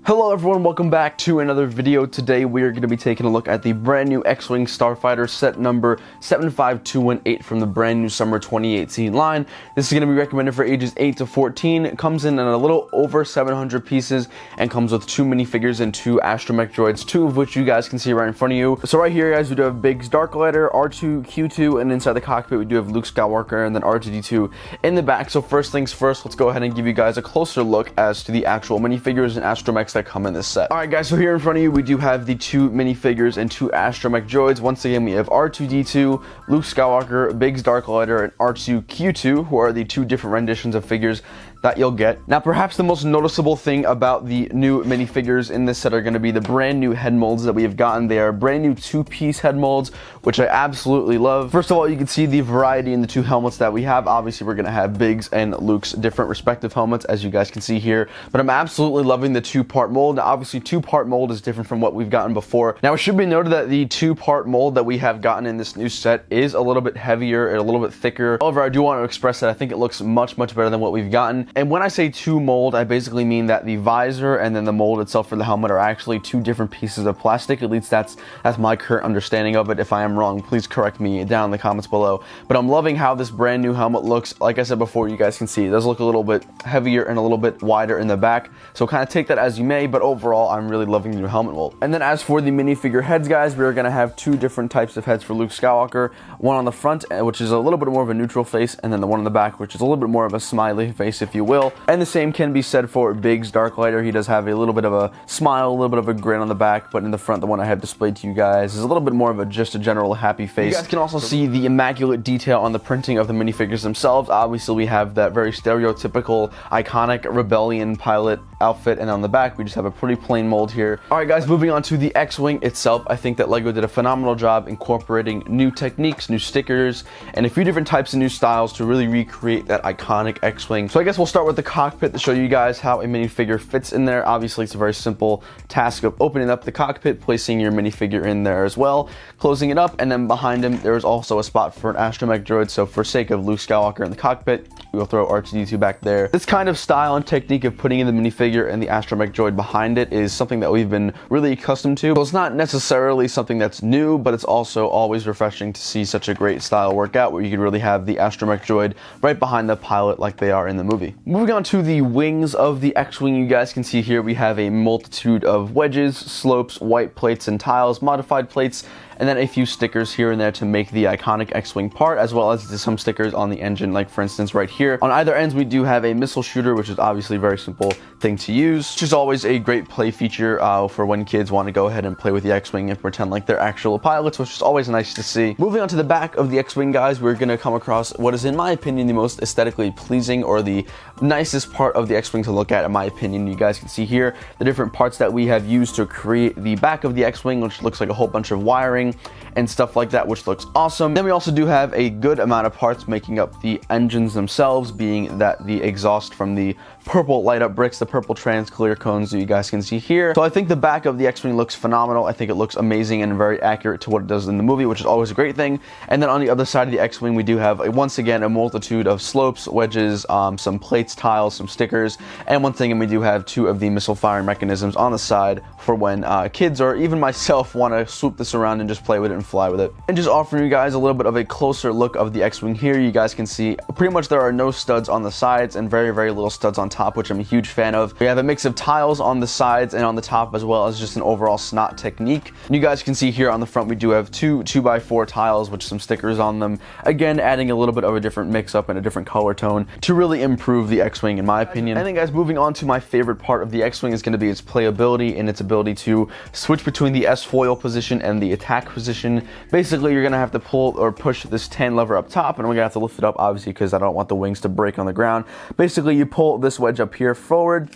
Hello everyone, welcome back to another video. Today we are going to be taking a look at the brand new X-Wing Starfighter set number 75218 from the brand new summer 2018 line. This is going to be recommended for ages 8 to 14. It comes in a little over 700 pieces and comes with 2 minifigures and 2 astromech droids, 2 of which you guys can see right in front of you. So right here guys, we do have Biggs Darklighter, R2-Q2, and inside the cockpit we do have Luke Skywalker and then R2-D2 in the back. So first things first, let's go ahead and give you guys a closer look as to the actual minifigures and astromechs that come in this set. Alright guys, so here in front of you we do have the 2 minifigures and 2 astromech droids. Once again we have R2-D2, Luke Skywalker, Biggs Darklighter, and R2-Q2, who are the 2 different renditions of figures that you'll get. Now perhaps the most noticeable thing about the new minifigures in this set are going to be the brand new head molds that we have gotten. They are brand new 2-piece head molds, which I absolutely love. First of all, you can see the variety in the 2 helmets that we have. Obviously we're going to have Biggs and Luke's different respective helmets, as you guys can see here, but I'm absolutely loving the 2-part mold. Now obviously 2-part mold is different from what we've gotten before. Now it should be noted that the 2-part mold that we have gotten in this new set is a little bit heavier and a little bit thicker. However, I do want to express that I think it looks much better than what we've gotten. And when I say 2 mold, I basically mean that the visor and then the mold itself for the helmet are actually 2 different pieces of plastic. At least that's my current understanding of it. If I am wrong, please correct me down in the comments below. But I'm loving how this brand new helmet looks. Like I said before, you guys can see it does look a little bit heavier and a little bit wider in the back. So kind of take that as you may, but overall, I'm really loving the new helmet mold. And then as for the minifigure heads, guys, we're going to have 2 different types of heads for Luke Skywalker. One on the front, which is a little bit more of a neutral face, and then the one on the back, which is a little bit more of a smiley face, if you will. And the same can be said for Biggs Darklighter. He does have a little bit of a smile, a little bit of a grin on the back, but in the front, the one I have displayed to you guys is a little bit more of just a general happy face. You guys can also see the immaculate detail on the printing of the minifigures themselves. Obviously, we have that very stereotypical, iconic Rebellion pilot outfit, and on the back, we just have a pretty plain mold here. Alright guys, moving on to the X-Wing itself, I think that LEGO did a phenomenal job incorporating new techniques, new stickers, and a few different types of new styles to really recreate that iconic X-Wing. So I guess we'll start with the cockpit to show you guys how a minifigure fits in there. Obviously, it's a very simple task of opening up the cockpit, placing your minifigure in there as well, closing it up, and then behind him, there is also a spot for an astromech droid, so for sake of Luke Skywalker in the cockpit, we will throw R2-D2 back there. This kind of style and technique of putting in the minifigure and the astromech droid behind it is something that we've been really accustomed to. So it's not necessarily something that's new, but it's also always refreshing to see such a great style work out where you can really have the astromech droid right behind the pilot like they are in the movie. Moving on to the wings of the X-Wing, you guys can see here we have a multitude of wedges, slopes, white plates and tiles, modified plates, and then a few stickers here and there to make the iconic X-Wing part, as well as some stickers on the engine, like for instance right here. On either ends we do have a missile shooter, which is obviously a very simple thing to use, which is always a great play feature for when kids want to go ahead and play with the X-Wing and pretend like they're actual pilots, which is always nice to see. Moving on to the back of the X-Wing, guys, we're going to come across what is in my opinion the most aesthetically pleasing, or the nicest part of the X-Wing to look at in my opinion. You guys can see here the different parts that we have used to create the back of the X-Wing, which looks like a whole bunch of wiring and stuff like that, which looks awesome. Then we also do have a good amount of parts making up the engines themselves, being that the exhaust from the purple light up bricks, the purple trans clear cones that you guys can see here. So I think the back of the X-Wing looks phenomenal. I think it looks amazing and very accurate to what it does in the movie, which is always a great thing. And then on the other side of the X-Wing, we do have once again a multitude of slopes, wedges, some plates, tiles, some stickers, and once again we do have 2 of the missile firing mechanisms on the side for when kids or even myself want to swoop this around and just play with it and fly with it. And just offering you guys a little bit of a closer look of the X-Wing here, you guys can see pretty much there are no studs on the sides and very little studs on top, which I'm a huge fan of. We have a mix of tiles on the sides and on the top, as well as just an overall snot technique. And you guys can see here on the front we do have 2 2x4 tiles with some stickers on them, again adding a little bit of a different mix up and a different color tone to really improve the X-Wing in my opinion. And then guys, moving on to my favorite part of the X-Wing is going to be its playability and its ability to switch between the S-foil position and the attack position. Basically, you're going to have to pull or push this tan lever up top, and I'm going to have to lift it up, obviously, because I don't want the wings to break on the ground. Basically, you pull this wedge up here forward,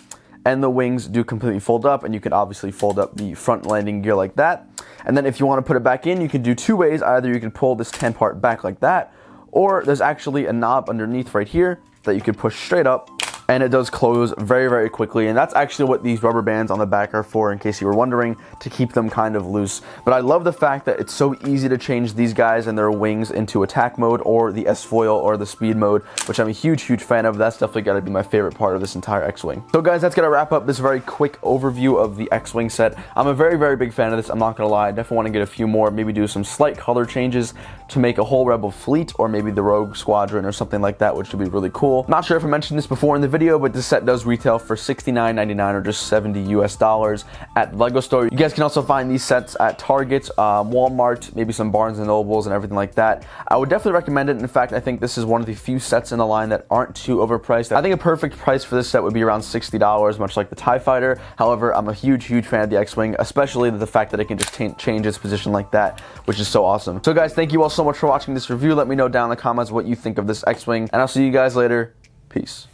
and the wings do completely fold up, and you can obviously fold up the front landing gear like that. And then if you want to put it back in, you can do 2 ways. Either you can pull this tan part back like that, or there's actually a knob underneath right here that you can push straight up, and it does close very, very quickly. And that's actually what these rubber bands on the back are for, in case you were wondering, to keep them kind of loose. But I love the fact that it's so easy to change these guys and their wings into attack mode or the S-foil or the speed mode, which I'm a huge fan of. That's definitely got to be my favorite part of this entire X-Wing. So guys, that's going to wrap up this very quick overview of the X-Wing set. I'm a very, very big fan of this. I'm not going to lie. I definitely want to get a few more, maybe do some slight color changes to make a whole Rebel fleet, or maybe the Rogue Squadron or something like that, which would be really cool. Not sure if I mentioned this before in the video, but this set does retail for $69.99 or just $70 US at the LEGO store. You guys can also find these sets at Target, Walmart, maybe some Barnes and Nobles and everything like that. I would definitely recommend it. In fact, I think this is one of the few sets in the line that aren't too overpriced. I think a perfect price for this set would be around $60, much like the TIE Fighter. However, I'm a huge fan of the X-Wing, especially the fact that it can just change its position like that, which is so awesome. So guys, thank you all so much for watching this review. Let me know down in the comments what you think of this X-Wing, and I'll see you guys later. Peace.